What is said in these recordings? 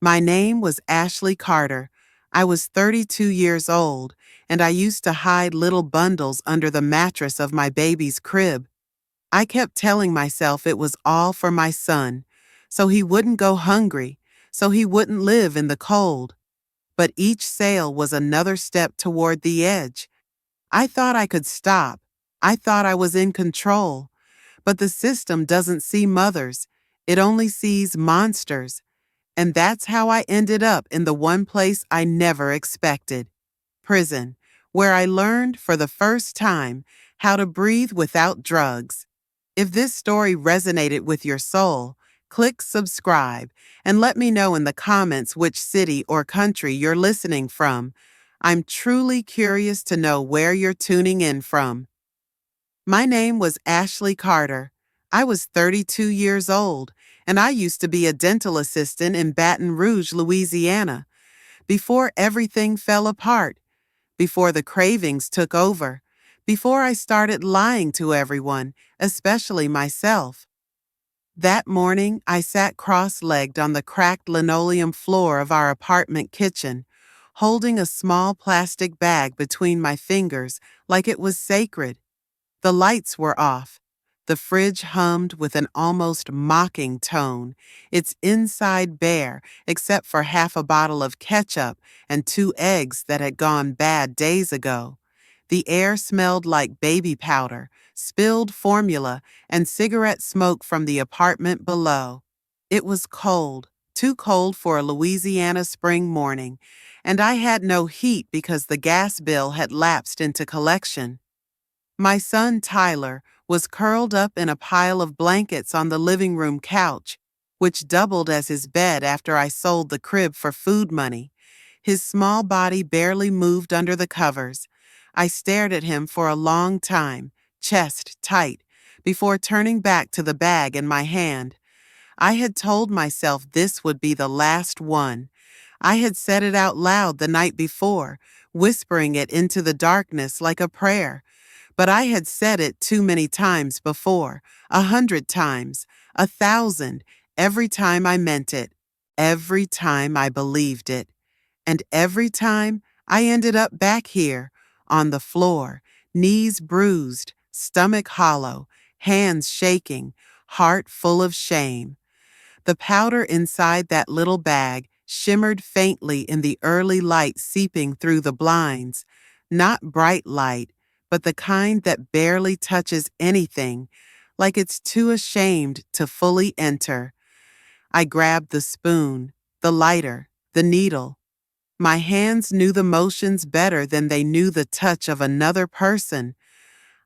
My name was Ashley Carter. I was 32 years old, and I used to hide little bundles under the mattress of my baby's crib. I kept telling myself it was all for my son, so he wouldn't go hungry, so he wouldn't live in the cold. But each sale was another step toward the edge. I thought I could stop. I thought I was in control. But the system doesn't see mothers. It only sees monsters. And that's how I ended up in the one place I never expected: prison, where I learned for the first time how to breathe without drugs. If this story resonated with your soul, click subscribe and let me know in the comments which city or country you're listening from. I'm truly curious to know where you're tuning in from. My name was Ashley Carter. I was 32 years old, and I used to be a dental assistant in Baton Rouge, Louisiana. Before everything fell apart, before the cravings took over, before I started lying to everyone, especially myself. That morning, I sat cross-legged on the cracked linoleum floor of our apartment kitchen, holding a small plastic bag between my fingers like it was sacred. The lights were off. The fridge hummed with an almost mocking tone, its inside bare except for half a bottle of ketchup and 2 eggs that had gone bad days ago. The air smelled like baby powder, spilled formula, and cigarette smoke from the apartment below. It was cold, too cold for a Louisiana spring morning, and I had no heat because the gas bill had lapsed into collection. My son Tyler was curled up in a pile of blankets on the living room couch, which doubled as his bed after I sold the crib for food money. His small body barely moved under the covers. I stared at him for a long time, chest tight, before turning back to the bag in my hand. I had told myself this would be the last one. I had said it out loud the night before, whispering it into the darkness like a prayer. But I had said it too many times before, 100 times, 1,000, every time I meant it, every time I believed it. And every time I ended up back here, on the floor, knees bruised, stomach hollow, hands shaking, heart full of shame. The powder inside that little bag shimmered faintly in the early light seeping through the blinds, not bright light, but the kind that barely touches anything, like it's too ashamed to fully enter. I grabbed the spoon, the lighter, the needle. My hands knew the motions better than they knew the touch of another person.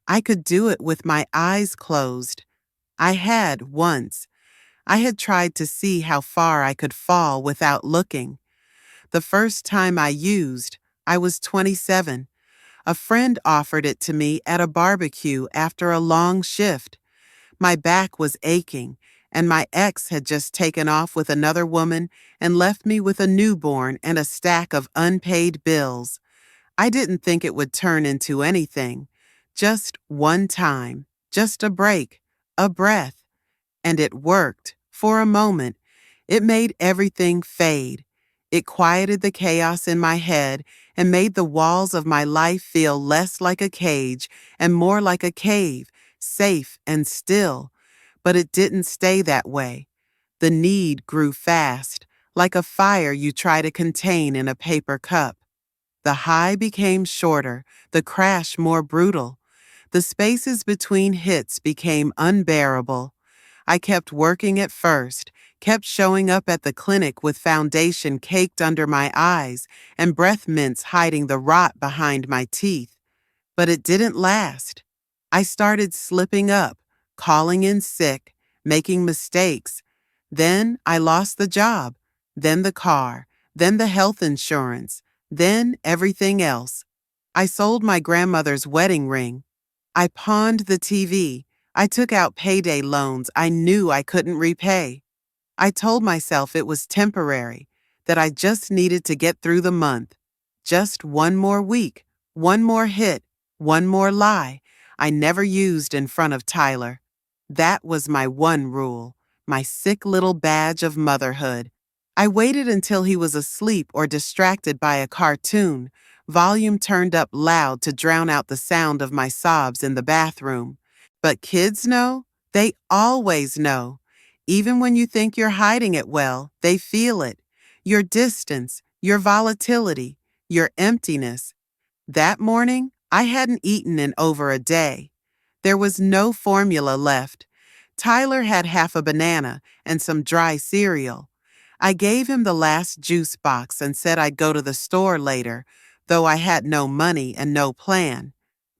I could do it with my eyes closed. I had once. I had tried to see how far I could fall without looking. The first time I used, I was 27. A friend offered it to me at a barbecue after a long shift. My back was aching, and my ex had just taken off with another woman and left me with a newborn and a stack of unpaid bills. I didn't think it would turn into anything. Just one time, just a break, a breath. And it worked, for a moment. It made everything fade. It quieted the chaos in my head and made the walls of my life feel less like a cage and more like a cave, safe and still. But it didn't stay that way. The need grew fast, like a fire you try to contain in a paper cup. The high became shorter, the crash more brutal. The spaces between hits became unbearable. I kept working at first, kept showing up at the clinic with foundation caked under my eyes and breath mints hiding the rot behind my teeth. But it didn't last. I started slipping up, calling in sick, making mistakes. Then I lost the job, then the car, then the health insurance, then everything else. I sold my grandmother's wedding ring. I pawned the TV. I took out payday loans I knew I couldn't repay. I told myself it was temporary, that I just needed to get through the month. Just one more week, one more hit, one more lie I never used in front of Tyler. That was my one rule, my sick little badge of motherhood. I waited until he was asleep or distracted by a cartoon, volume turned up loud to drown out the sound of my sobs in the bathroom. But kids know? They always know. Even when you think you're hiding it well, they feel it. Your distance, your volatility, your emptiness. That morning, I hadn't eaten in over a day. There was no formula left. Tyler had half a banana and some dry cereal. I gave him the last juice box and said I'd go to the store later, though I had no money and no plan.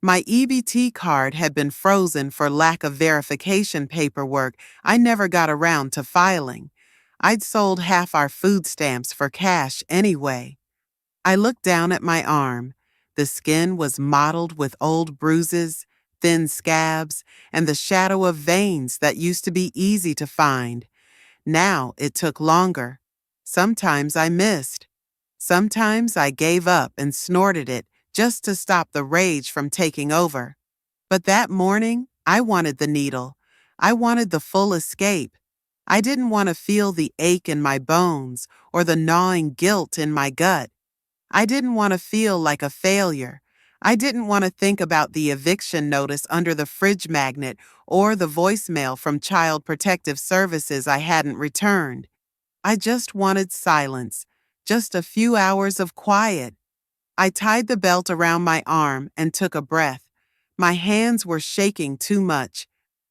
My EBT card had been frozen for lack of verification paperwork I never got around to filing. I'd sold half our food stamps for cash anyway. I looked down at my arm. The skin was mottled with old bruises, thin scabs, and the shadow of veins that used to be easy to find. Now it took longer. Sometimes I missed. Sometimes I gave up and snorted it just to stop the rage from taking over. But that morning, I wanted the needle. I wanted the full escape. I didn't want to feel the ache in my bones or the gnawing guilt in my gut. I didn't want to feel like a failure. I didn't want to think about the eviction notice under the fridge magnet or the voicemail from Child Protective Services I hadn't returned. I just wanted silence, just a few hours of quiet. I tied the belt around my arm and took a breath. My hands were shaking too much.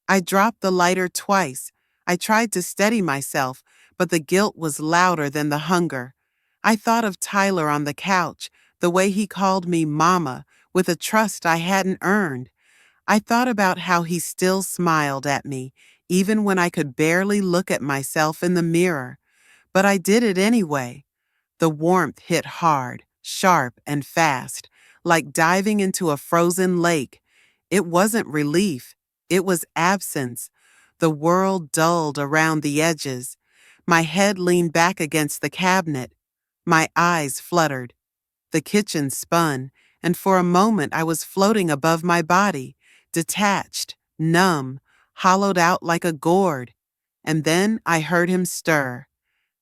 I dropped the lighter twice. I tried to steady myself, but the guilt was louder than the hunger. I thought of Tyler on the couch, the way he called me Mama, with a trust I hadn't earned. I thought about how he still smiled at me, even when I could barely look at myself in the mirror. But I did it anyway. The warmth hit hard, sharp, and fast, like diving into a frozen lake. It wasn't relief. It was absence. The world dulled around the edges. My head leaned back against the cabinet. My eyes fluttered. The kitchen spun, and for a moment I was floating above my body, detached, numb, hollowed out like a gourd. And then I heard him stir.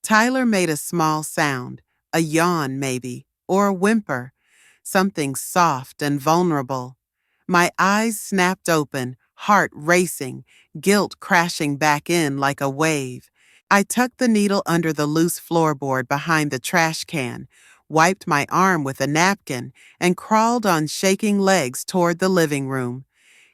Tyler made a small sound, a yawn maybe, or a whimper, something soft and vulnerable. My eyes snapped open, heart racing, guilt crashing back in like a wave. I tucked the needle under the loose floorboard behind the trash can, wiped my arm with a napkin, and crawled on shaking legs toward the living room.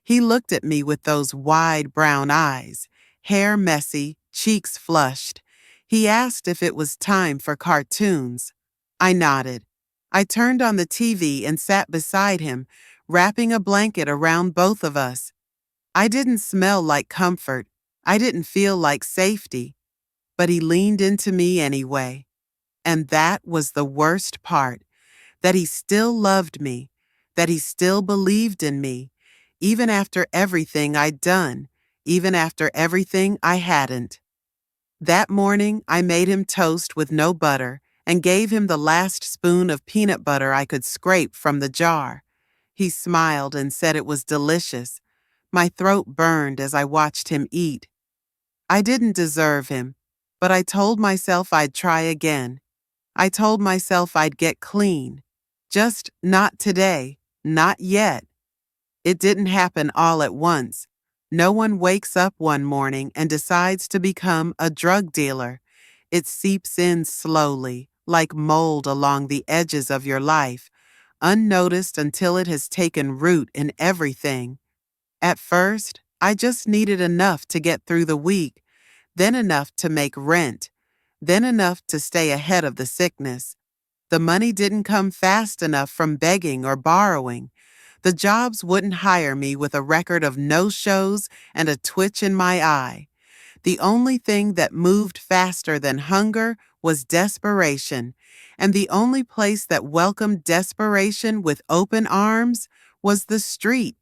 He looked at me with those wide brown eyes, hair messy, cheeks flushed. He asked if it was time for cartoons. I nodded. I turned on the TV and sat beside him, wrapping a blanket around both of us. I didn't smell like comfort. I didn't feel like safety. But he leaned into me anyway. And that was the worst part, that he still loved me, that he still believed in me, even after everything I'd done, even after everything I hadn't. That morning, I made him toast with no butter and gave him the last spoon of peanut butter I could scrape from the jar. He smiled and said it was delicious. My throat burned as I watched him eat. I didn't deserve him, but I told myself I'd try again. I told myself I'd get clean. Just not today, not yet. It didn't happen all at once. No one wakes up one morning and decides to become a drug dealer. It seeps in slowly, like mold along the edges of your life, unnoticed until it has taken root in everything. At first, I just needed enough to get through the week, then enough to make rent, then enough to stay ahead of the sickness. The money didn't come fast enough from begging or borrowing. The jobs wouldn't hire me with a record of no-shows and a twitch in my eye. The only thing that moved faster than hunger was desperation, and the only place that welcomed desperation with open arms was the street.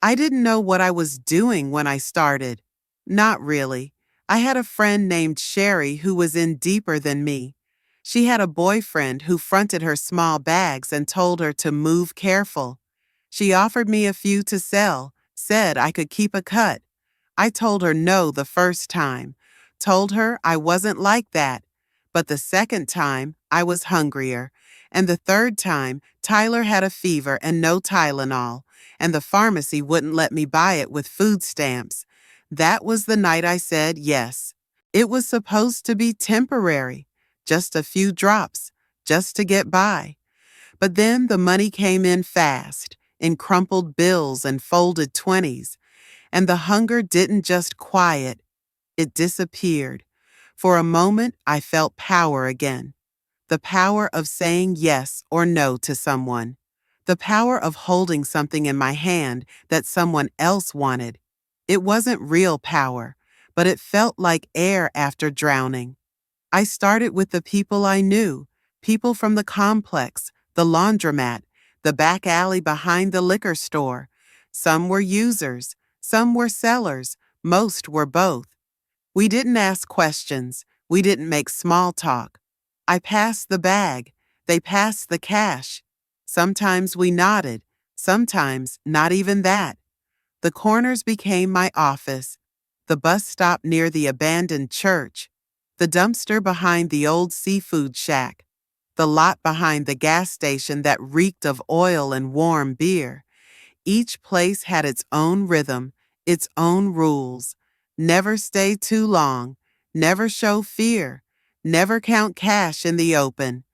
I didn't know what I was doing when I started. Not really. I had a friend named Sherry who was in deeper than me. She had a boyfriend who fronted her small bags and told her to move careful. She offered me a few to sell, said I could keep a cut. I told her no the first time, told her I wasn't like that. But the second time, I was hungrier. And the third time, Tyler had a fever and no Tylenol, and the pharmacy wouldn't let me buy it with food stamps. That was the night I said yes. It was supposed to be temporary, just a few drops, just to get by. But then the money came in fast, in crumpled bills and folded 20s, and the hunger didn't just quiet, it disappeared. For a moment, I felt power again. The power of saying yes or no to someone. The power of holding something in my hand that someone else wanted. It wasn't real power, but it felt like air after drowning. I started with the people I knew, people from the complex, the laundromat, the back alley behind the liquor store. Some were users, some were sellers, most were both. We didn't ask questions. We didn't make small talk. I passed the bag. They passed the cash. Sometimes we nodded. Sometimes not even that. The corners became my office. The bus stop near the abandoned church. The dumpster behind the old seafood shack. The lot behind the gas station that reeked of oil and warm beer. Each place had its own rhythm, its own rules. Never stay too long, never show fear, never count cash in the open.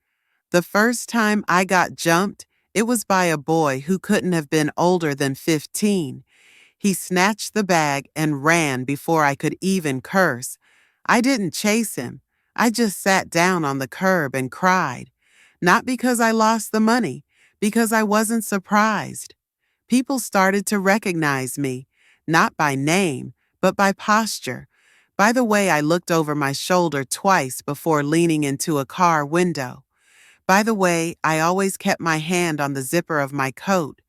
The first time I got jumped, it was by a boy who couldn't have been older than 15. He snatched the bag and ran before I could even curse. I didn't chase him. I just sat down on the curb and cried. Not because I lost the money, because I wasn't surprised. People started to recognize me, not by name, but by posture, by the way I looked over my shoulder twice before leaning into a car window, by the way I always kept my hand on the zipper of my coat,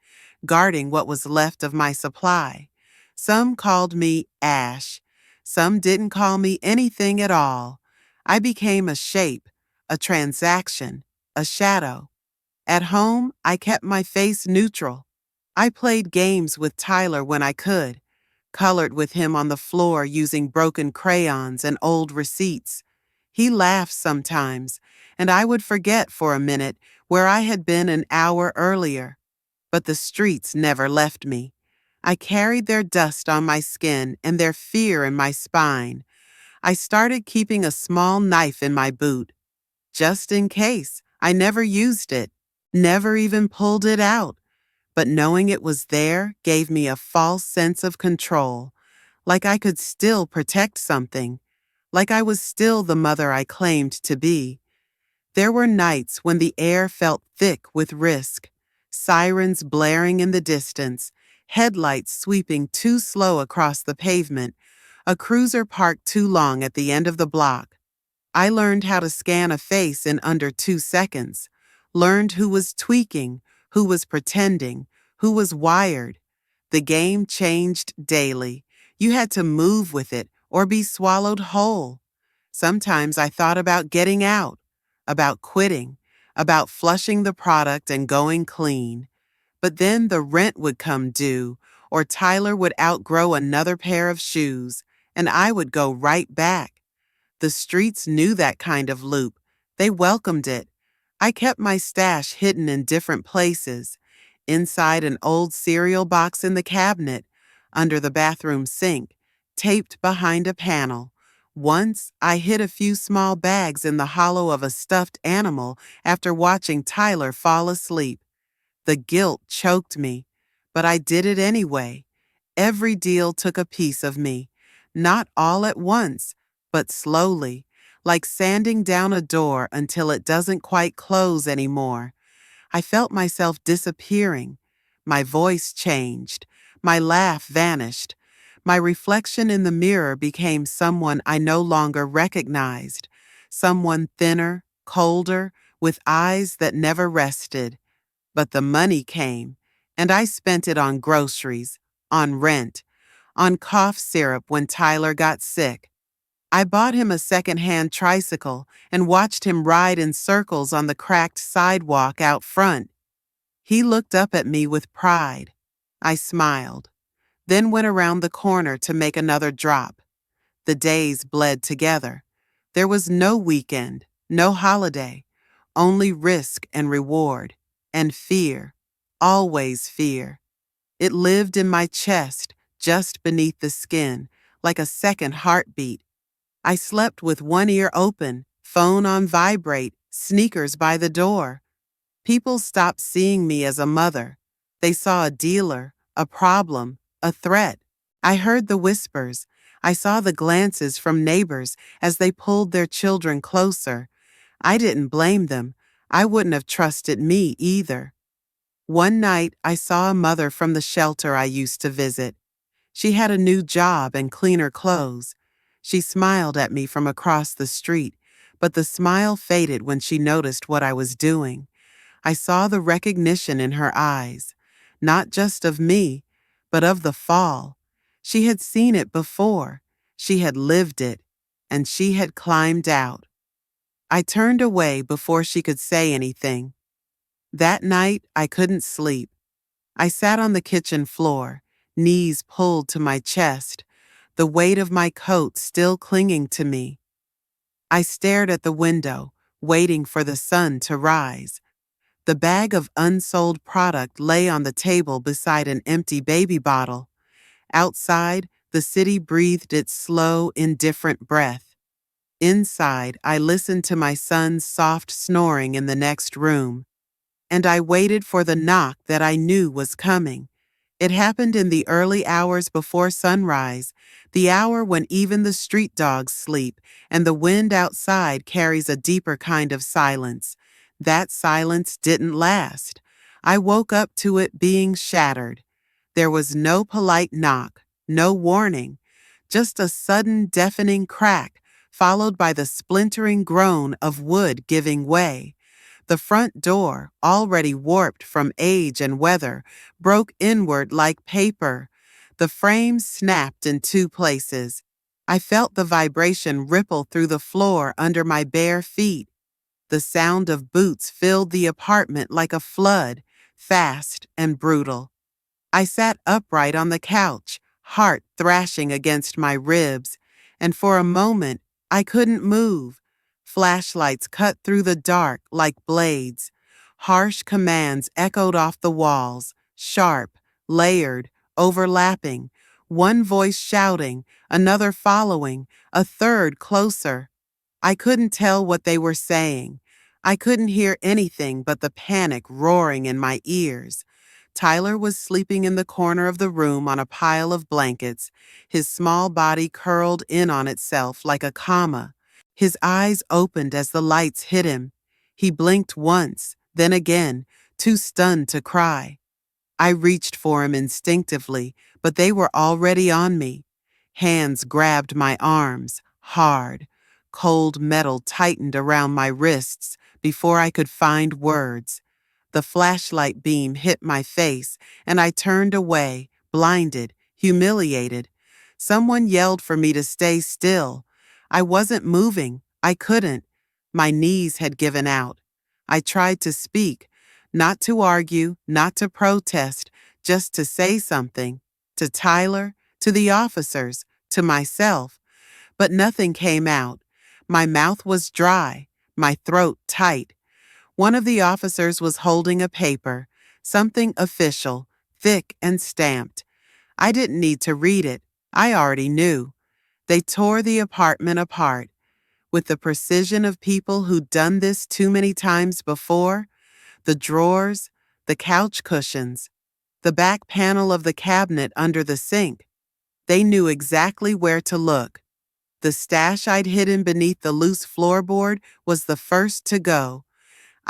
guarding what was left of my supply. Some called me Ash. Some didn't call me anything at all. I became a shape, a transaction, a shadow. At home, I kept my face neutral. I played games with Tyler when I could, colored with him on the floor using broken crayons and old receipts. He laughed sometimes, and I would forget for a minute where I had been an hour earlier. But the streets never left me. I carried their dust on my skin and their fear in my spine. I started keeping a small knife in my boot, just in case. I never used it, never even pulled it out. But knowing it was there gave me a false sense of control, like I could still protect something, like I was still the mother I claimed to be. There were nights when the air felt thick with risk, sirens blaring in the distance, headlights sweeping too slow across the pavement, a cruiser parked too long at the end of the block. I learned how to scan a face in under 2 seconds, learned who was tweaking, who was pretending, who was wired. The game changed daily. You had to move with it or be swallowed whole. Sometimes I thought about getting out, about quitting, about flushing the product and going clean. But then the rent would come due, or Tyler would outgrow another pair of shoes, and I would go right back. The streets knew that kind of loop. They welcomed it. I kept my stash hidden in different places, inside an old cereal box in the cabinet, under the bathroom sink, taped behind a panel. Once, I hid a few small bags in the hollow of a stuffed animal after watching Tyler fall asleep. The guilt choked me, but I did it anyway. Every deal took a piece of me, not all at once, but slowly, like sanding down a door until it doesn't quite close anymore. I felt myself disappearing. My voice changed. My laugh vanished. My reflection in the mirror became someone I no longer recognized, someone thinner, colder, with eyes that never rested. But the money came, and I spent it on groceries, on rent, on cough syrup when Tyler got sick. I bought him a second-hand tricycle and watched him ride in circles on the cracked sidewalk out front. He looked up at me with pride. I smiled, then went around the corner to make another drop. The days bled together. There was no weekend, No holiday, only risk and reward, and fear, always fear. It lived in my chest, just beneath the skin, like a second heartbeat. I slept with one ear open, phone on vibrate, sneakers by the door. People stopped seeing me as a mother. They saw a dealer, a problem, a threat. I heard the whispers. I saw the glances from neighbors as they pulled their children closer. I didn't blame them. I wouldn't have trusted me either. One night, I saw a mother from the shelter I used to visit. She had a new job and cleaner clothes. She smiled at me from across the street, but the smile faded when she noticed what I was doing. I saw the recognition in her eyes, not just of me, but of the fall. She had seen it before. She had lived it, and she had climbed out. I turned away before she could say anything. That night, I couldn't sleep. I sat on the kitchen floor, knees pulled to my chest, the weight of my coat still clinging to me. I stared at the window, waiting for the sun to rise. The bag of unsold product lay on the table beside an empty baby bottle. Outside, the city breathed its slow, indifferent breath. Inside, I listened to my son's soft snoring in the next room. And I waited for the knock that I knew was coming. It happened in the early hours before sunrise, the hour when even the street dogs sleep and the wind outside carries a deeper kind of silence. That silence didn't last. I woke up to it being shattered. There was no polite knock, no warning, just a sudden deafening crack, followed by the splintering groan of wood giving way. The front door, already warped from age and weather, broke inward like paper. The frame snapped in two places. I felt the vibration ripple through the floor under my bare feet. The sound of boots filled the apartment like a flood, fast and brutal. I sat upright on the couch, heart thrashing against my ribs, and for a moment I couldn't move. Flashlights cut through the dark like blades. Harsh commands echoed off the walls, sharp, layered, overlapping. One voice shouting, another following, a third closer. I couldn't tell what they were saying. I couldn't hear anything but the panic roaring in my ears. Tyler was sleeping in the corner of the room on a pile of blankets, his small body curled in on itself like a comma. His eyes opened as the lights hit him. He blinked once, then again, too stunned to cry. I reached for him instinctively, but they were already on me. Hands grabbed my arms, hard. Cold metal tightened around my wrists before I could find words. The flashlight beam hit my face, and I turned away, blinded, humiliated. Someone yelled for me to stay still. I wasn't moving. I couldn't. My knees had given out. I tried to speak, not to argue, not to protest, just to say something. To Tyler, to the officers, to myself. But nothing came out. My mouth was dry, my throat tight. One of the officers was holding a paper, something official, thick and stamped. I didn't need to read it. I already knew. They tore the apartment apart. With the precision of people who'd done this too many times before, the drawers, the couch cushions, the back panel of the cabinet under the sink. They knew exactly where to look. The stash I'd hidden beneath the loose floorboard was the first to go.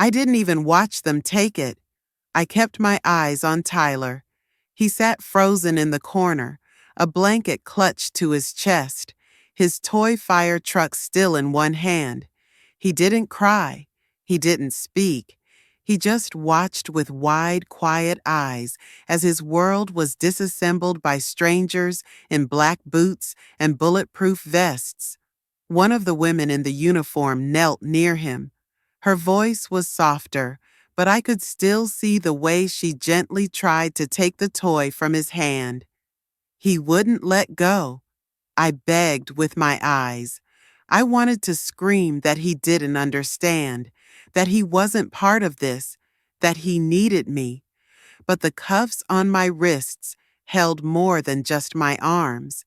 I didn't even watch them take it. I kept my eyes on Tyler. He sat frozen in the corner, a blanket clutched to his chest, his toy fire truck still in one hand. He didn't cry. He didn't speak. He just watched with wide, quiet eyes as his world was disassembled by strangers in black boots and bulletproof vests. One of the women in the uniform knelt near him. Her voice was softer, but I could still see the way she gently tried to take the toy from his hand. He wouldn't let go. I begged with my eyes. I wanted to scream that he didn't understand, that he wasn't part of this, that he needed me. But the cuffs on my wrists held more than just my arms.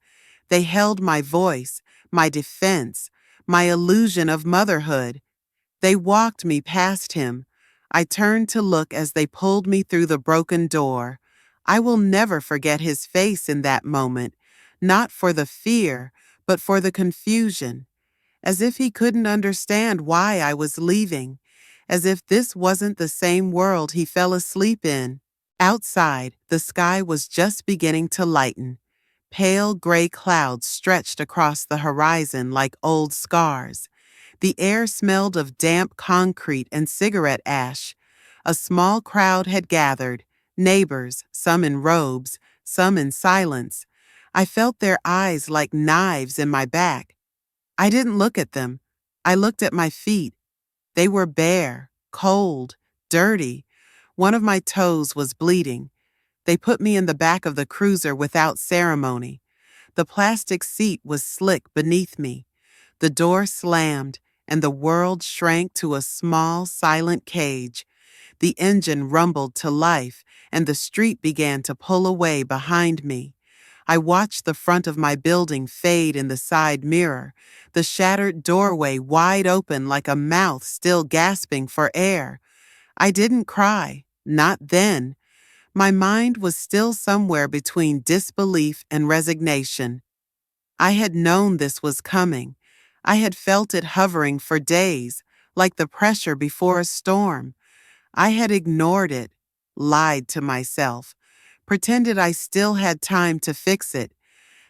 They held my voice, my defense, my illusion of motherhood. They walked me past him. I turned to look as they pulled me through the broken door. I will never forget his face in that moment, not for the fear, but for the confusion, as if he couldn't understand why I was leaving, as if this wasn't the same world he fell asleep in. Outside, the sky was just beginning to lighten. Pale gray clouds stretched across the horizon like old scars. The air smelled of damp concrete and cigarette ash. A small crowd had gathered, neighbors, some in robes, some in silence. I felt their eyes like knives in my back. I didn't look at them. I looked at my feet. They were bare, cold, dirty. One of my toes was bleeding. They put me in the back of the cruiser without ceremony. The plastic seat was slick beneath me. The door slammed, and the world shrank to a small, silent cage. The engine rumbled to life, and the street began to pull away behind me. I watched the front of my building fade in the side mirror, the shattered doorway wide open like a mouth still gasping for air. I didn't cry, not then. My mind was still somewhere between disbelief and resignation. I had known this was coming. I had felt it hovering for days, like the pressure before a storm. I had ignored it, lied to myself, pretended I still had time to fix it,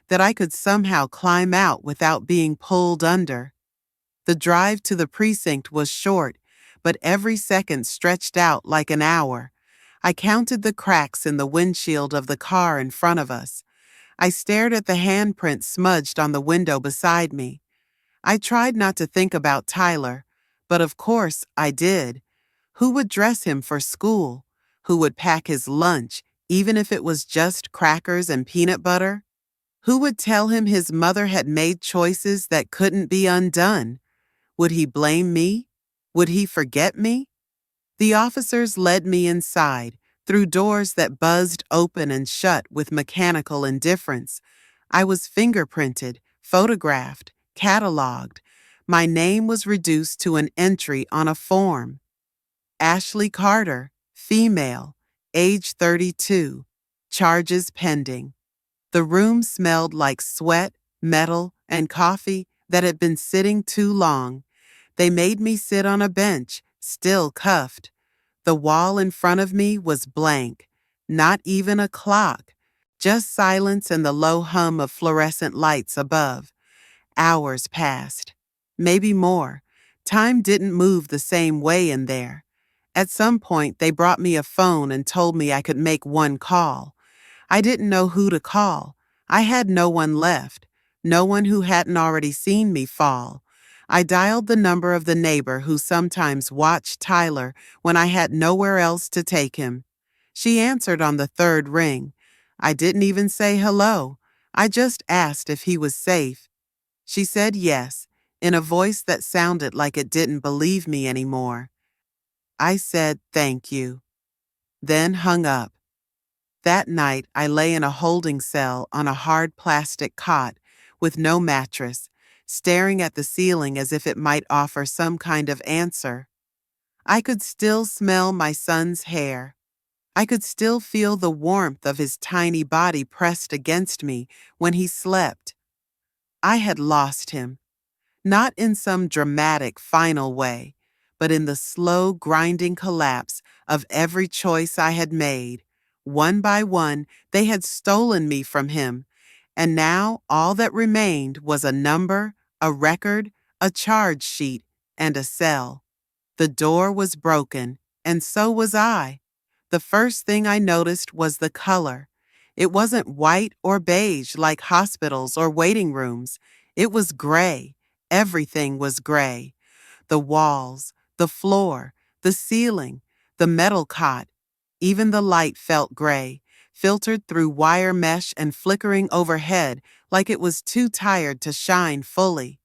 that I could somehow climb out without being pulled under. The drive to the precinct was short, but every second stretched out like an hour. I counted the cracks in the windshield of the car in front of us. I stared at the handprint smudged on the window beside me. I tried not to think about Tyler, but of course I did. Who would dress him for school? Who would pack his lunch, even if it was just crackers and peanut butter? Who would tell him his mother had made choices that couldn't be undone? Would he blame me? Would he forget me? The officers led me inside, through doors that buzzed open and shut with mechanical indifference. I was fingerprinted, photographed, cataloged. My name was reduced to an entry on a form. Ashley Carter, female, age 32, charges pending. The room smelled like sweat, metal, and coffee that had been sitting too long. They made me sit on a bench, still cuffed. The wall in front of me was blank, not even a clock, just silence and the low hum of fluorescent lights above. Hours passed, maybe more. Time didn't move the same way in there. At some point, they brought me a phone and told me I could make one call. I didn't know who to call. I had no one left, no one who hadn't already seen me fall. I dialed the number of the neighbor who sometimes watched Tyler when I had nowhere else to take him. She answered on the third ring. I didn't even say hello. I just asked if he was safe. She said yes, in a voice that sounded like it didn't believe me anymore. I said thank you, then hung up. That night, I lay in a holding cell on a hard plastic cot with no mattress, staring at the ceiling as if it might offer some kind of answer. I could still smell my son's hair. I could still feel the warmth of his tiny body pressed against me when he slept. I had lost him, not in some dramatic final way, but in the slow, grinding collapse of every choice I had made. One by one, they had stolen me from him, and now all that remained was a number, a record, a charge sheet, and a cell. The door was broken, and so was I. The first thing I noticed was the color. It wasn't white or beige like hospitals or waiting rooms. It was gray. Everything was gray. The walls, the floor, the ceiling, the metal cot. Even the light felt gray, filtered through wire mesh and flickering overhead like it was too tired to shine fully.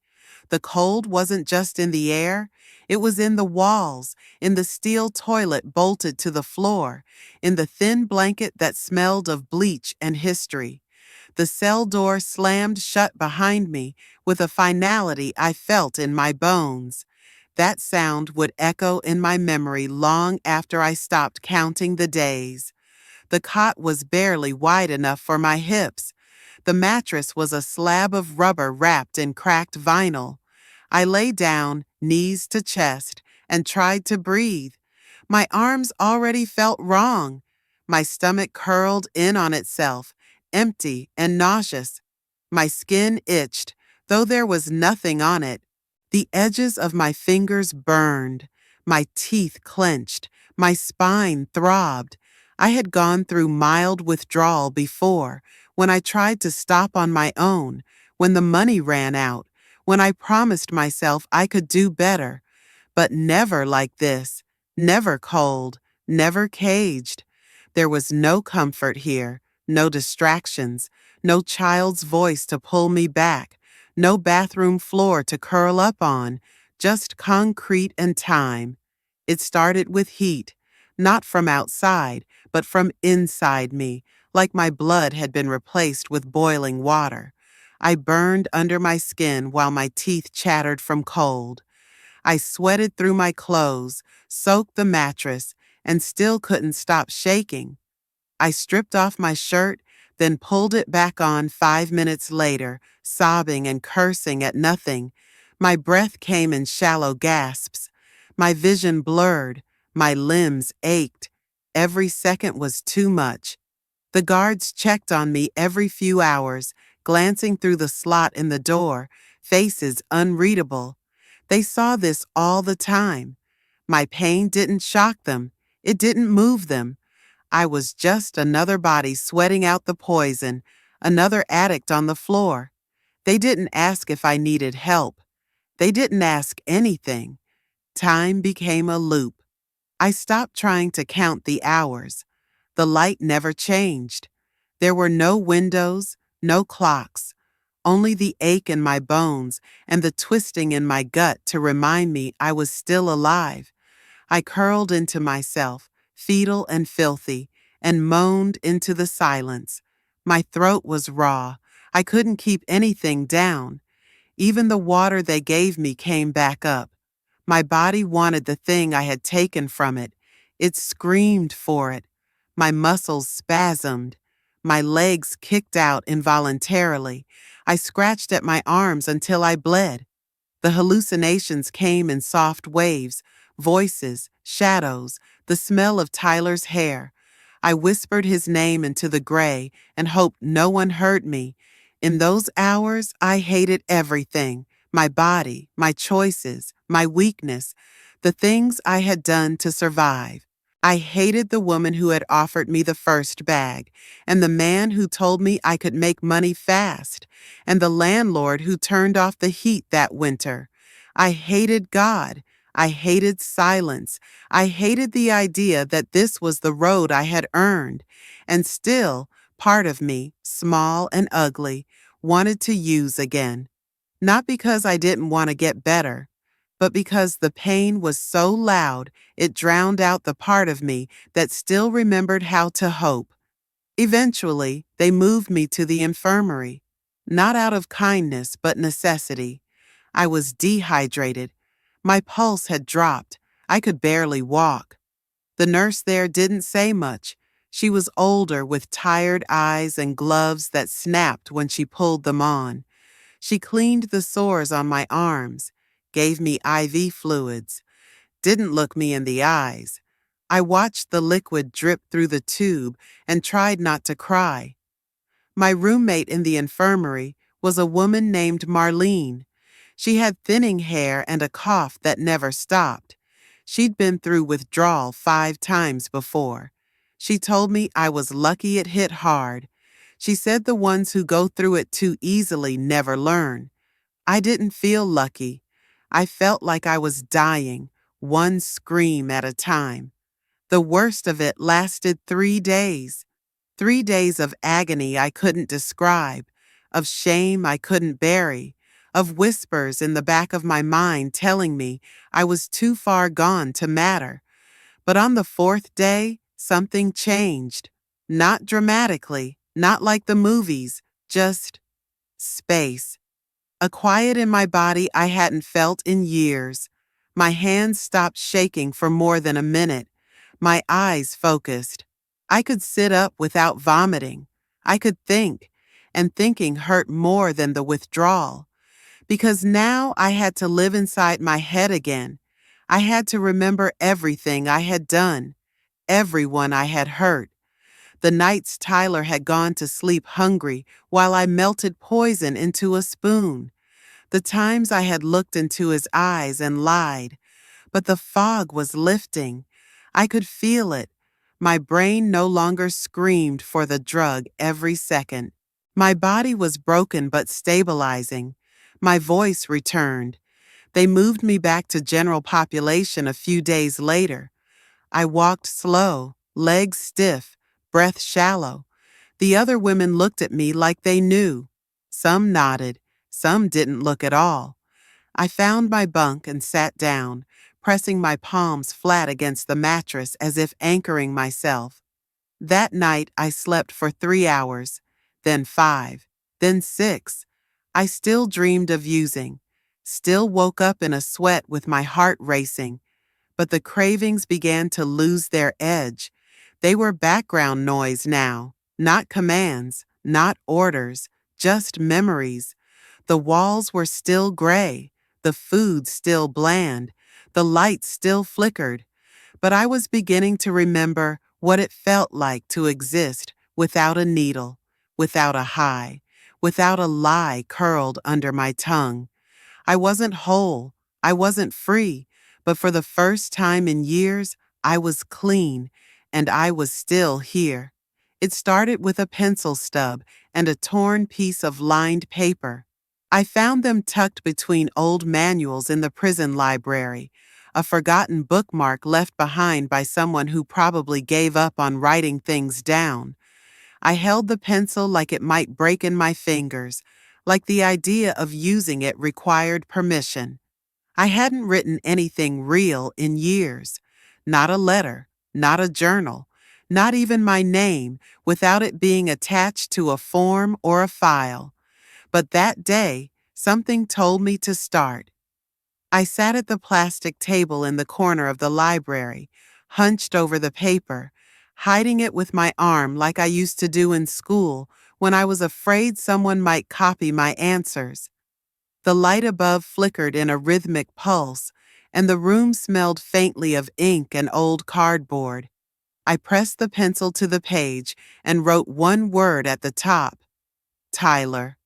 The cold wasn't just in the air, it was in the walls, in the steel toilet bolted to the floor, in the thin blanket that smelled of bleach and history. The cell door slammed shut behind me with a finality I felt in my bones. That sound would echo in my memory long after I stopped counting the days. The cot was barely wide enough for my hips. The mattress was a slab of rubber wrapped in cracked vinyl. I lay down, knees to chest, and tried to breathe. My arms already felt wrong. My stomach curled in on itself, empty and nauseous. My skin itched, though there was nothing on it. The edges of my fingers burned. My teeth clenched. My spine throbbed. I had gone through mild withdrawal before, when I tried to stop on my own, when the money ran out, when I promised myself I could do better. But never like this, never cold, never caged. There was no comfort here, no distractions, no child's voice to pull me back, no bathroom floor to curl up on, just concrete and time. It started with heat, not from outside, but from inside me, like my blood had been replaced with boiling water. I burned under my skin while my teeth chattered from cold. I sweated through my clothes, soaked the mattress, and still couldn't stop shaking. I stripped off my shirt, then pulled it back on 5 minutes later, sobbing and cursing at nothing. My breath came in shallow gasps. My vision blurred. My limbs ached. Every second was too much. The guards checked on me every few hours, glancing through the slot in the door, faces unreadable. They saw this all the time. My pain didn't shock them. It didn't move them. I was just another body sweating out the poison, another addict on the floor. They didn't ask if I needed help. They didn't ask anything. Time became a loop. I stopped trying to count the hours. The light never changed. There were no windows, no clocks, only the ache in my bones and the twisting in my gut to remind me I was still alive. I curled into myself, fetal and filthy, and moaned into the silence. My throat was raw. I couldn't keep anything down. Even the water they gave me came back up. My body wanted the thing I had taken from it. It screamed for it. My muscles spasmed. My legs kicked out involuntarily. I scratched at my arms until I bled. The hallucinations came in soft waves, voices, shadows, the smell of Tyler's hair. I whispered his name into the gray and hoped no one heard me. In those hours, I hated everything, my body, my choices, my weakness, the things I had done to survive. I hated the woman who had offered me the first bag, and the man who told me I could make money fast, and the landlord who turned off the heat that winter. I hated God. I hated silence. I hated the idea that this was the road I had earned. And still, part of me, small and ugly, wanted to use again. Not because I didn't want to get better, but because the pain was so loud it drowned out the part of me that still remembered how to hope. Eventually, they moved me to the infirmary, not out of kindness but necessity. I was dehydrated. My pulse had dropped. I could barely walk. The nurse there didn't say much. She was older with tired eyes and gloves that snapped when she pulled them on. She cleaned the sores on my arms, gave me IV fluids, didn't look me in the eyes. I watched the liquid drip through the tube and tried not to cry. My roommate in the infirmary was a woman named Marlene. She had thinning hair and a cough that never stopped. She'd been through withdrawal 5 times before. She told me I was lucky it hit hard. She said the ones who go through it too easily never learn. I didn't feel lucky. I felt like I was dying, one scream at a time. The worst of it lasted 3 days. 3 days of agony I couldn't describe, of shame I couldn't bury, of whispers in the back of my mind telling me I was too far gone to matter. But on the fourth day, something changed. Not dramatically, not like the movies, just space. A quiet in my body I hadn't felt in years. My hands stopped shaking for more than a minute. My eyes focused. I could sit up without vomiting. I could think, and thinking hurt more than the withdrawal. Because now I had to live inside my head again. I had to remember everything I had done, everyone I had hurt. The nights Tyler had gone to sleep hungry while I melted poison into a spoon. The times I had looked into his eyes and lied. But the fog was lifting. I could feel it. My brain no longer screamed for the drug every second. My body was broken but stabilizing. My voice returned. They moved me back to general population a few days later. I walked slow, legs stiff, breath shallow. The other women looked at me like they knew. Some nodded, some didn't look at all. I found my bunk and sat down, pressing my palms flat against the mattress as if anchoring myself. That night I slept for 3 hours, then 5, then 6. I still dreamed of using, still woke up in a sweat with my heart racing, but the cravings began to lose their edge. They were background noise now, not commands, not orders, just memories. The walls were still gray, the food still bland, the lights still flickered, but I was beginning to remember what it felt like to exist without a needle, without a high, without a lie curled under my tongue. I wasn't whole, I wasn't free, but for the first time in years, I was clean, and I was still here. It started with a pencil stub and a torn piece of lined paper. I found them tucked between old manuals in the prison library, a forgotten bookmark left behind by someone who probably gave up on writing things down. I held the pencil like it might break in my fingers, like the idea of using it required permission. I hadn't written anything real in years. Not a letter, not a journal, not even my name without it being attached to a form or a file. But that day, something told me to start. I sat at the plastic table in the corner of the library, hunched over the paper, hiding it with my arm like I used to do in school when I was afraid someone might copy my answers. The light above flickered in a rhythmic pulse, and the room smelled faintly of ink and old cardboard. I pressed the pencil to the page and wrote one word at the top. Tyler.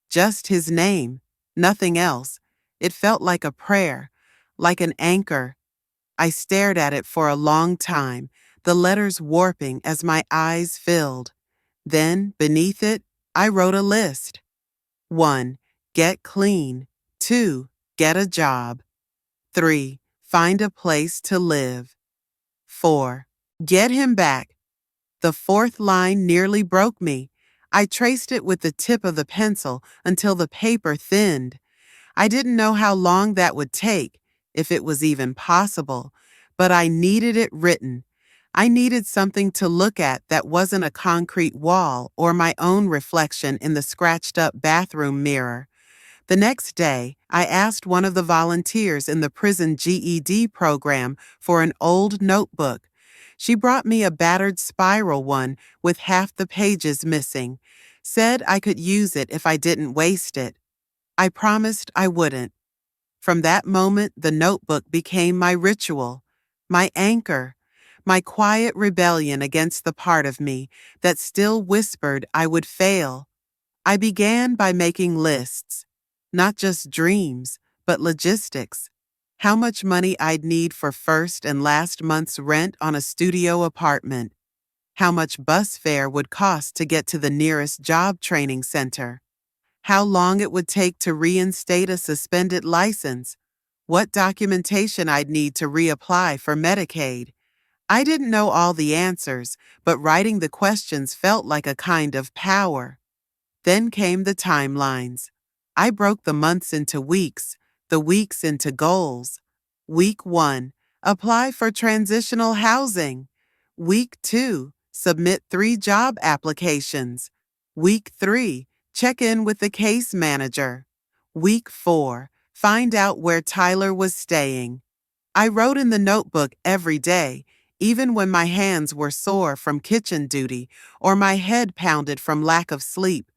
Just his name, nothing else. It felt like a prayer, like an anchor. I stared at it for a long time, the letters warping as my eyes filled. Then, beneath it, I wrote a list. 1. Get clean. 2. Get a job. 3. Find a place to live. 4. Get him back. The fourth line nearly broke me. I traced it with the tip of the pencil until the paper thinned. I didn't know how long that would take, if it was even possible, but I needed it written. I needed something to look at that wasn't a concrete wall or my own reflection in the scratched-up bathroom mirror. The next day, I asked one of the volunteers in the prison GED program for an old notebook. She brought me a battered spiral one with half the pages missing, said I could use it if I didn't waste it. I promised I wouldn't. From that moment, the notebook became my ritual, my anchor, my quiet rebellion against the part of me that still whispered I would fail. I began by making lists, not just dreams, but logistics. How much money I'd need for first and last month's rent on a studio apartment. How much bus fare would cost to get to the nearest job training center. How long it would take to reinstate a suspended license. What documentation I'd need to reapply for Medicaid. I didn't know all the answers, but writing the questions felt like a kind of power. Then came the timelines. I broke the months into weeks, the weeks into goals. Week 1, apply for transitional housing. Week 2, submit 3 job applications. Week 3, check in with the case manager. Week 4, find out where Tyler was staying. I wrote in the notebook every day, even when my hands were sore from kitchen duty or my head pounded from lack of sleep.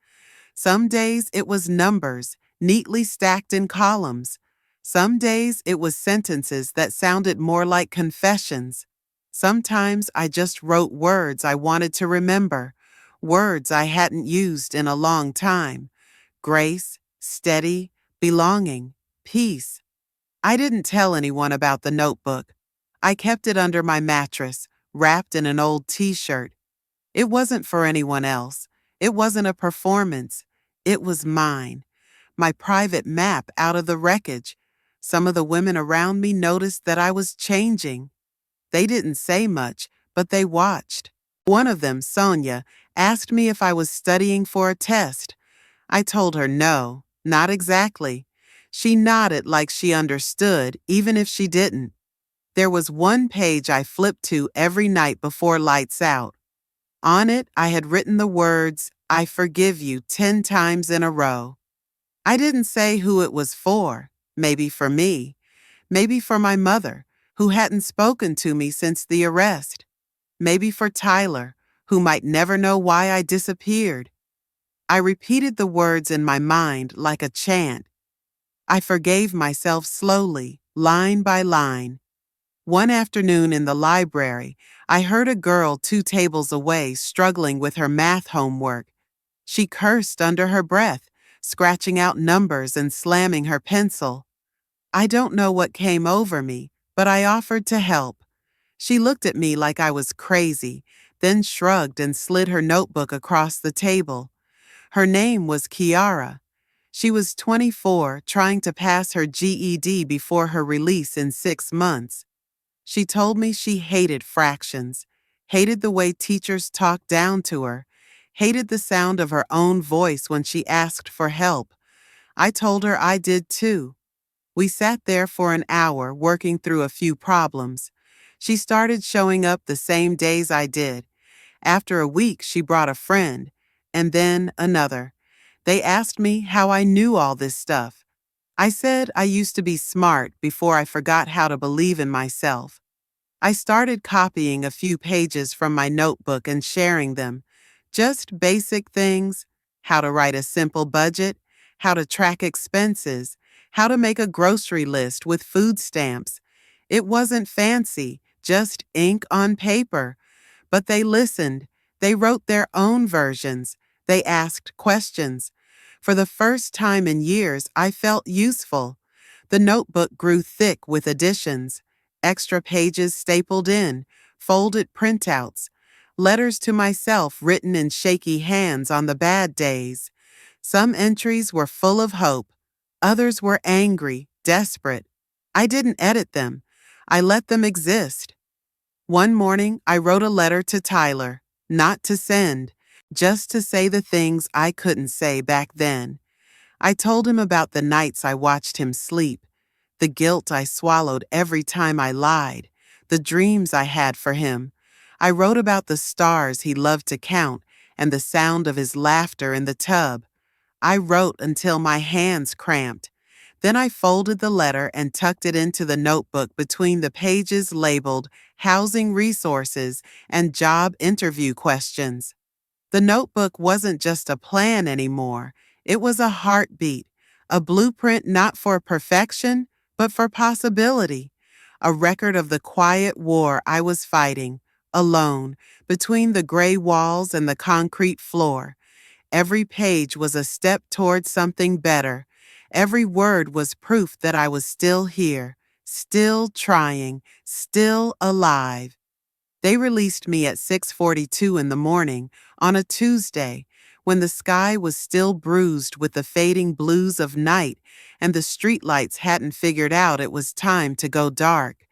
Some days it was numbers, neatly stacked in columns. Some days it was sentences that sounded more like confessions. Sometimes I just wrote words I wanted to remember, words I hadn't used in a long time. Grace, steady, belonging, peace. I didn't tell anyone about the notebook. I kept it under my mattress, wrapped in an old t-shirt. It wasn't for anyone else. It wasn't a performance. It was mine. My private map out of the wreckage. Some of the women around me noticed that I was changing. They didn't say much, but they watched. One of them, Sonia, asked me if I was studying for a test. I told her no, not exactly. She nodded like she understood, even if she didn't. There was one page I flipped to every night before lights out. On it, I had written the words, "I forgive you," 10 times in a row. I didn't say who it was for. Maybe for me. Maybe for my mother, who hadn't spoken to me since the arrest. Maybe for Tyler, who might never know why I disappeared. I repeated the words in my mind like a chant. I forgave myself slowly, line by line. One afternoon in the library, I heard a girl 2 tables away struggling with her math homework. She cursed under her breath, scratching out numbers and slamming her pencil. I don't know what came over me, but I offered to help. She looked at me like I was crazy, then shrugged and slid her notebook across the table. Her name was Kiara. She was 24, trying to pass her GED before her release in 6 months. She told me she hated fractions, hated the way teachers talked down to her, hated the sound of her own voice when she asked for help. I told her I did too. We sat there for an hour working through a few problems. She started showing up the same days I did. After a week, she brought a friend, and then another. They asked me how I knew all this stuff. I said I used to be smart before I forgot how to believe in myself. I started copying a few pages from my notebook and sharing them. Just basic things: how to write a simple budget, how to track expenses, how to make a grocery list with food stamps. It wasn't fancy, just ink on paper. But they listened. They wrote their own versions. They asked questions. For the first time in years, I felt useful. The notebook grew thick with additions, extra pages stapled in, folded printouts, letters to myself written in shaky hands on the bad days. Some entries were full of hope. Others were angry, desperate. I didn't edit them. I let them exist. One morning, I wrote a letter to Tyler, not to send, just to say the things I couldn't say back then. I told him about the nights I watched him sleep, the guilt I swallowed every time I lied, the dreams I had for him. I wrote about the stars he loved to count and the sound of his laughter in the tub. I wrote until my hands cramped. Then I folded the letter and tucked it into the notebook between the pages labeled Housing Resources and Job Interview Questions. The notebook wasn't just a plan anymore. It was a heartbeat, a blueprint not for perfection, but for possibility. A record of the quiet war I was fighting, alone, between the gray walls and the concrete floor. Every page was a step toward something better. Every word was proof that I was still here, still trying, still alive. They released me at 6:42 in the morning on a Tuesday, when the sky was still bruised with the fading blues of night and the streetlights hadn't figured out it was time to go dark.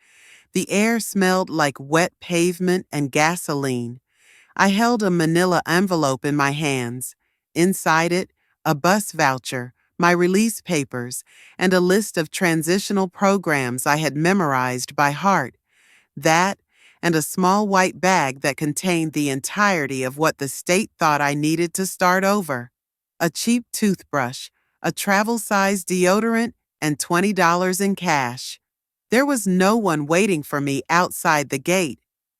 The air smelled like wet pavement and gasoline. I held a manila envelope in my hands. Inside it, a bus voucher, my release papers, and a list of transitional programs I had memorized by heart. That, and a small white bag that contained the entirety of what the state thought I needed to start over. A cheap toothbrush, a travel-sized deodorant, and $20 in cash. There was no one waiting for me outside the gate.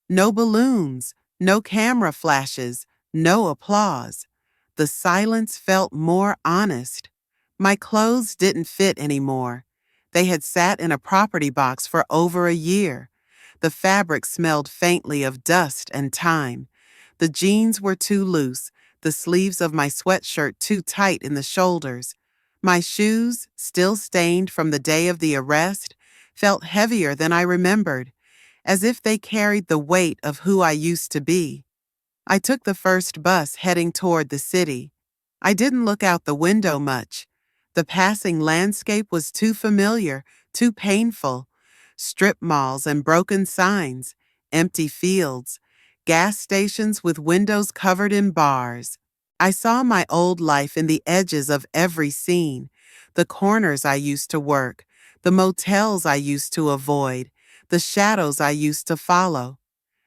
No balloons, no camera flashes, no applause. The silence felt more honest. My clothes didn't fit anymore. They had sat in a property box for over a year. The fabric smelled faintly of dust and time. The jeans were too loose, the sleeves of my sweatshirt too tight in the shoulders. My shoes, still stained from the day of the arrest, felt heavier than I remembered, as if they carried the weight of who I used to be. I took the first bus heading toward the city. I didn't look out the window much. The passing landscape was too familiar, too painful. Strip malls and broken signs, empty fields, gas stations with windows covered in bars. I saw my old life in the edges of every scene, the corners I used to work, the motels I used to avoid, the shadows I used to follow.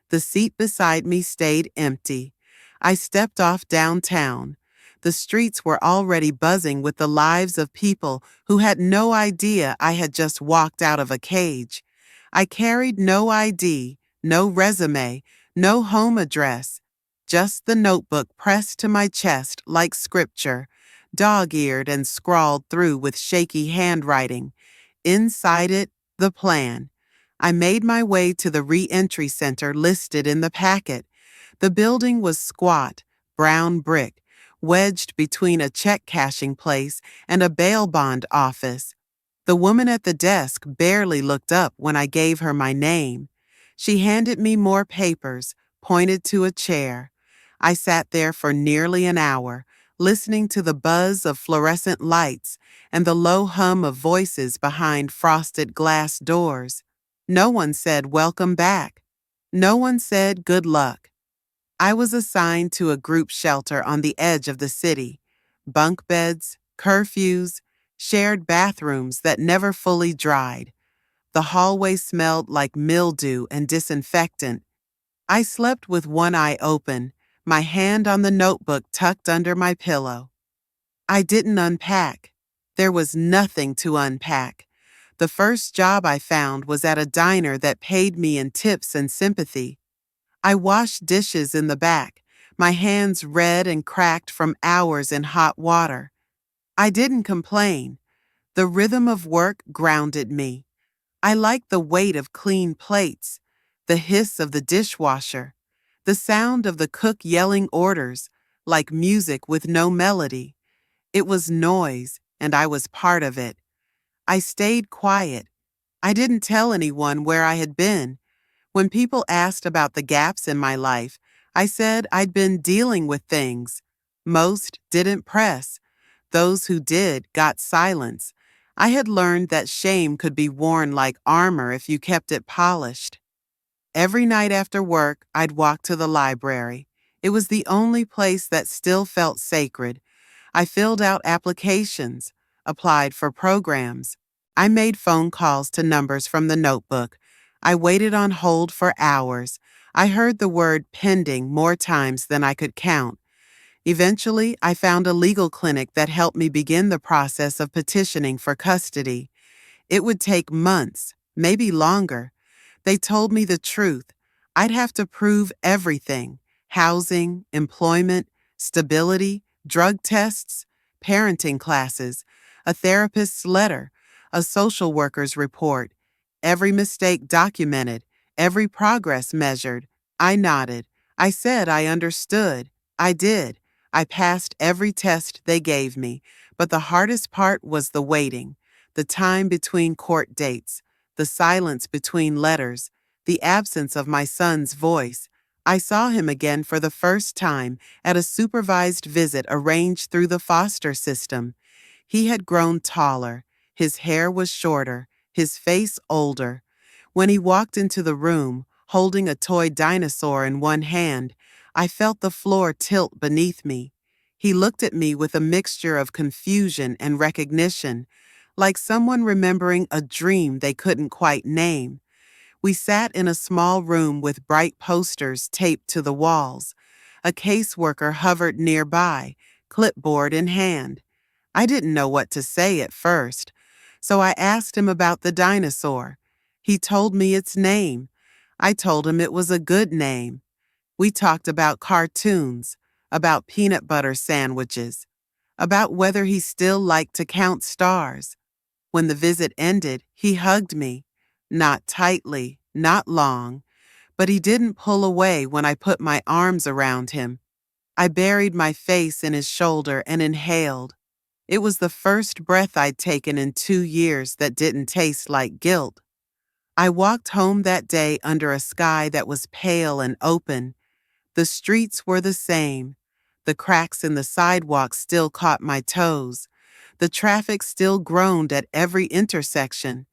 The seat beside me stayed empty. I stepped off downtown. The streets were already buzzing with the lives of people who had no idea I had just walked out of a cage. I carried no ID, no resume, no home address, just the notebook pressed to my chest like scripture, dog-eared and scrawled through with shaky handwriting. Inside it, the plan. I made my way to the re-entry center listed in the packet. The building was squat, brown brick, wedged between a check-cashing place and a bail bond office. The woman at the desk barely looked up when I gave her my name. She handed me more papers, pointed to a chair. I sat there for nearly an hour, listening to the buzz of fluorescent lights and the low hum of voices behind frosted glass doors. No one said welcome back. No one said good luck. I was assigned to a group shelter on the edge of the city. Bunk beds, curfews, shared bathrooms that never fully dried. The hallway smelled like mildew and disinfectant. I slept with one eye open, my hand on the notebook tucked under my pillow. I didn't unpack. There was nothing to unpack. The first job I found was at a diner that paid me in tips and sympathy. I washed dishes in the back, my hands red and cracked from hours in hot water. I didn't complain. The rhythm of work grounded me. I liked the weight of clean plates, the hiss of the dishwasher, the sound of the cook yelling orders, like music with no melody. It was noise, and I was part of it. I stayed quiet. I didn't tell anyone where I had been. When people asked about the gaps in my life, I said I'd been dealing with things. Most didn't press. Those who did got silence. I had learned that shame could be worn like armor if you kept it polished. Every night after work, I'd walk to the library. It was the only place that still felt sacred. I filled out applications, applied for programs. I made phone calls to numbers from the notebook. I waited on hold for hours. I heard the word pending more times than I could count. Eventually, I found a legal clinic that helped me begin the process of petitioning for custody. It would take months, maybe longer. They told me the truth. I'd have to prove everything: housing, employment, stability, drug tests, parenting classes, a therapist's letter, a social worker's report, every mistake documented, every progress measured. I nodded. I said I understood. I did. I passed every test they gave me, but the hardest part was the waiting, the time between court dates, the silence between letters, the absence of my son's voice. I saw him again for the first time at a supervised visit arranged through the foster system. He had grown taller, his hair was shorter, his face older. When he walked into the room, holding a toy dinosaur in one hand, I felt the floor tilt beneath me. He looked at me with a mixture of confusion and recognition, like someone remembering a dream they couldn't quite name. We sat in a small room with bright posters taped to the walls. A caseworker hovered nearby, clipboard in hand. I didn't know what to say at first, so I asked him about the dinosaur. He told me its name. I told him it was a good name. We talked about cartoons, about peanut butter sandwiches, about whether he still liked to count stars. When the visit ended, he hugged me. Not tightly, not long, but he didn't pull away when I put my arms around him. I buried my face in his shoulder and inhaled. It was the first breath I'd taken in 2 years that didn't taste like guilt. I walked home that day under a sky that was pale and open. The streets were the same. The cracks in the sidewalk still caught my toes. The traffic still groaned at every intersection.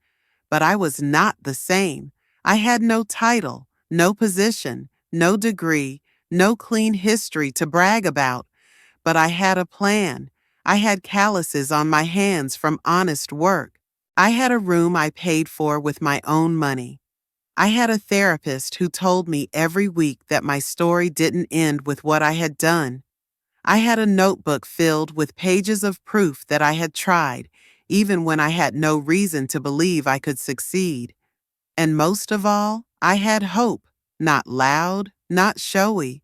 But I was not the same. I had no title, no position, no degree, no clean history to brag about. But I had a plan. I had calluses on my hands from honest work. I had a room I paid for with my own money. I had a therapist who told me every week that my story didn't end with what I had done. I had a notebook filled with pages of proof that I had tried, even when I had no reason to believe I could succeed. And most of all, I had hope, not loud, not showy,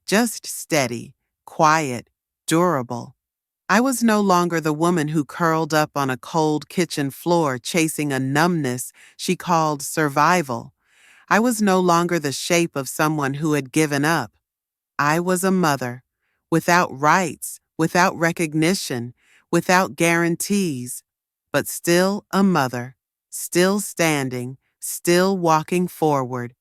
just steady, quiet, durable. I was no longer the woman who curled up on a cold kitchen floor chasing a numbness she called survival. I was no longer the shape of someone who had given up. I was a mother, without rights, without recognition, without guarantees, but still a mother, still standing, still walking forward.